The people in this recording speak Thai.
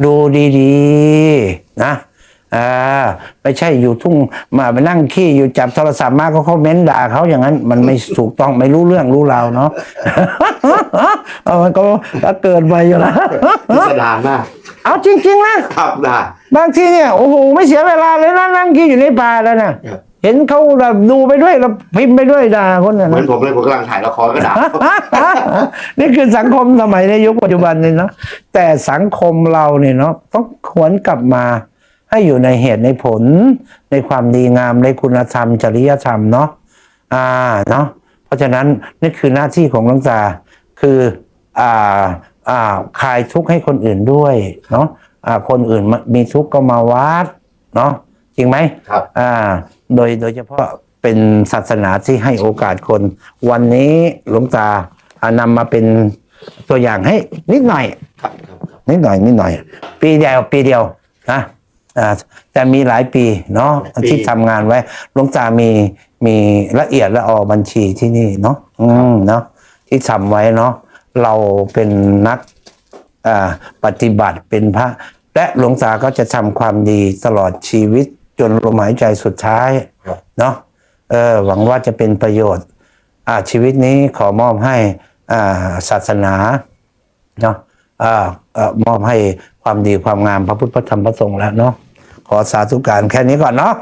ดูดีๆนะไม่ใช่อยู่ทุ่งมาไปนั่งขี้อยู่จับโทรศัพท์มาก็เขาเม้นด่าเขาอย่างนั้นมันไม่ถูกต้องไม่รู้เรื่องรู้ราวเนาะ มันก็เกิดไปอยู่แล้ว พิสดารมาก เอาจริงๆนะครับ ได้ บางทีเนี่ยโอ้โหไม่เสียเวลาเลยนะนั่งขี้อยู่ในป่าแล้วนะเห็นเขาแบบดูไปด้วยแล้วพิมพ์ไปด้วยด่าคนน่ะ เหมือนผมเลยผมกำลังถ่ายละครก็ด่า นี่คือสังคมสมัยในยุคปัจจุบันนี่เนาะแต่สังคมเราเนี่ยเนาะต้องหวนกลับมาให้อยู่ในเหตุในผลในความดีงามในคุณธรรมจริยธรรมเนาะเนาะเพราะฉะนั้นนี่คือหน้าที่ของหลวงตาคือคลายทุกข์ให้คนอื่นด้วยเนาะคนอื่นมีทุกข์ก็มาวัดเนาะจริงไหม ครับ โดยเฉพาะเป็นศาสนาที่ให้โอกาสคนวันนี้หลวงตานำมาเป็นตัวอย่างให้นิดหน่อย ครับ นิดหน่อย ปีเดียวนะแต่มีหลายปีเนาะที่ทำงานไว้หลวงตามีละเอียดละออบัญชีที่นี่เนาะเนาะที่ทำไว้เนาะเราเป็นนักปฏิบัติเป็นพระและหลวงตาก็จะทำความดีตลอดชีวิตจนลมหายใจสุดท้ายเนาะหวังว่าจะเป็นประโยชน์ชีวิตนี้ขอมอบให้ศาสนาเนาะมอบให้ความดีความงามพระพุทธพระธรรมพระสงฆ์แล้วเนาะขอสาธุการแค่นี้ก่อนเนาะ